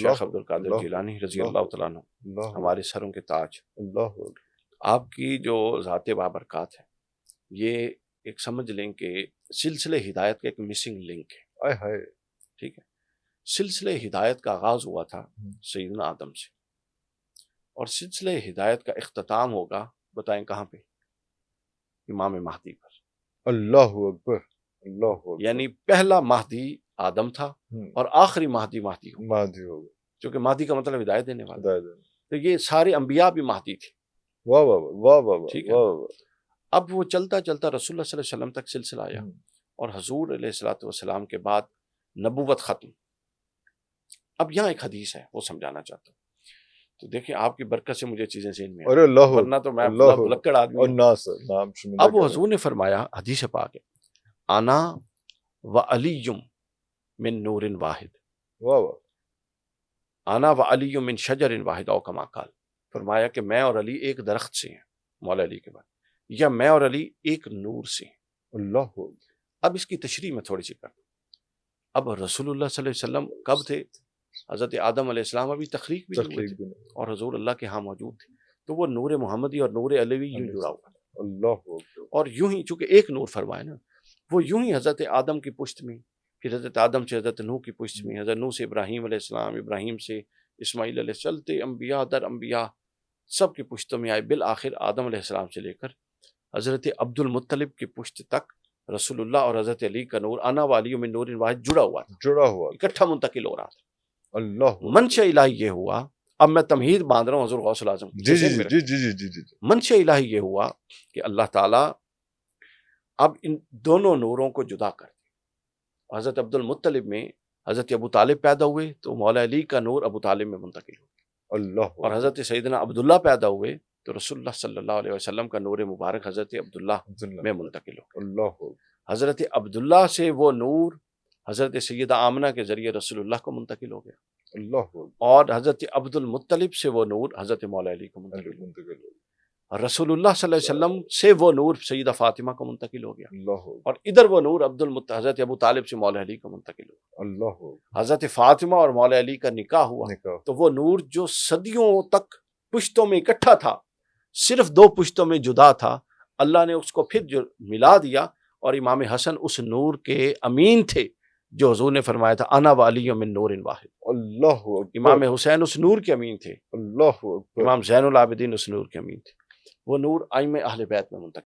شیخ عبد القادر جیلانی رضی اللہ تعالیٰ عنہ ہمارے سروں کے تاج، آپ کی جو ذات بابرکات ہے یہ ایک سمجھ لیں کہ سلسلہ ہدایت کا ایک مسنگ لنک ہے، ٹھیک ہے۔ سلسلہ ہدایت کا آغاز ہوا تھا سیدنا آدم سے، اور سلسلہ ہدایت کا اختتام ہوگا بتائیں کہاں پہ؟ امام مہدی پر۔ اللہ اکبر، اللہ اکبر۔ یعنی پہلا مہدی آدم تھا اور آخری مہدی ہوگا، چونکہ مہدی کا مطلب ہدایت دینے والا، تو یہ سارے انبیاء بھی مہدی تھے۔ واہ واہ واہ واہ، ٹھیک ہے۔ اب وہ چلتا چلتا رسول اللہ صلی اللہ علیہ وسلم تک سلسلہ آیا، اور حضور علیہ الصلوۃ والسلام کے بعد نبوت ختم۔ اب یہاں ایک حدیث ہے وہ سمجھانا چاہتا ہوں، تو دیکھیں آپ کی برکت سے مجھے چیزیں ذہن میں آئی، ورنہ تو میں بھلکڑ آدمی ہوں۔ اب وہ حضور نے فرمایا، حدیث پاک ہے، انا و علی من نور واحد، انا و علی من شجر واحد، او کما قال، فرمایا کہ میں اور علی ایک درخت سے ہیں، مولا علی کے بعد، یا میں اور علی ایک نور سے ہیں۔ اللہ۔ اب اس کی تشریح میں تھوڑی سی کر دوں۔ اب رسول اللہ صلی اللہ علیہ وسلم کب تھے؟ حضرت آدم علیہ السلام ابھی تخلیق بھی نہیں ہوئے تھے، اور حضور اللہ کے ہاں موجود تھے، تو وہ نور محمدی اور نور علیوی یوں جڑا ہوا تھا۔ اللہ۔ اور یوں ہی چونکہ ایک نور فرمائے نا، وہ یوں ہی حضرت آدم کی پشت میں، پھر حضرت آدم سے حضرت نوح کی پشت میں، حضرت نوح سے ابراہیم علیہ السلام، ابراہیم سے اسماعیل علیہ السلام، چلتے انبیاء در انبیاء سب کی پشتوں میں آئے، بالآخر آدم علیہ السلام سے لے کر حضرت عبد المطلب کی پشت تک رسول اللہ اور حضرت علی کا نور انا والی من نور واحد جڑا ہوا تھا، اکٹھا منتقل ہو رہا تھا۔ اللہ۔ منشأ الہی یہ ہوا، اب میں تمہید باندھ رہا ہوں حضور غوث الاعظم کی، جی۔ منشأ الہی یہ ہوا کہ اللہ تعالیٰ اب ان دونوں نوروں کو جدا کر دیا۔ حضرت عبد المطلب میں حضرت ابو طالب پیدا ہوئے تو مولا علی کا نور ابو طالب میں منتقل ہو گیا، اللہ۔ اور حضرت سیدنا عبداللہ پیدا ہوئے تو رسول اللہ صلی اللہ علیہ وسلم کا نور مبارک حضرت عبداللہ میں منتقل ہو گیا۔ اللہ۔ حضرت عبداللہ سے وہ نور حضرت سیدہ آمنہ کے ذریعے رسول اللہ کو منتقل ہو گیا، اللہ۔ اور حضرت عبد المطلب سے وہ نور حضرت مولا علی کو منتقل ہو گیا، رسول اللہ صلی اللہ علیہ وسلم سے وہ نور سیدہ فاطمہ کو منتقل ہو گیا، اللہ۔ اور ادھر وہ نور حضرت ابو طالب سے مولا علی کو منتقل ہو گیا۔ اللہ۔ حضرت فاطمہ اور مولا علی کا نکاح ہوا تو وہ نور جو صدیوں تک پشتوں میں اکٹھا تھا، صرف دو پشتوں میں جدا تھا، اللہ نے اس کو پھر جو ملا دیا، اور امام حسن اس نور کے امین تھے جو حضور نے فرمایا تھا انا وعلی من نور واحد۔ اللہ۔ امام حسین اس نور کے امین تھے، اللہ۔ امام زین العابدین اس نور کے امین تھے، وہ نور ائمہ اہل بیت میں منتقل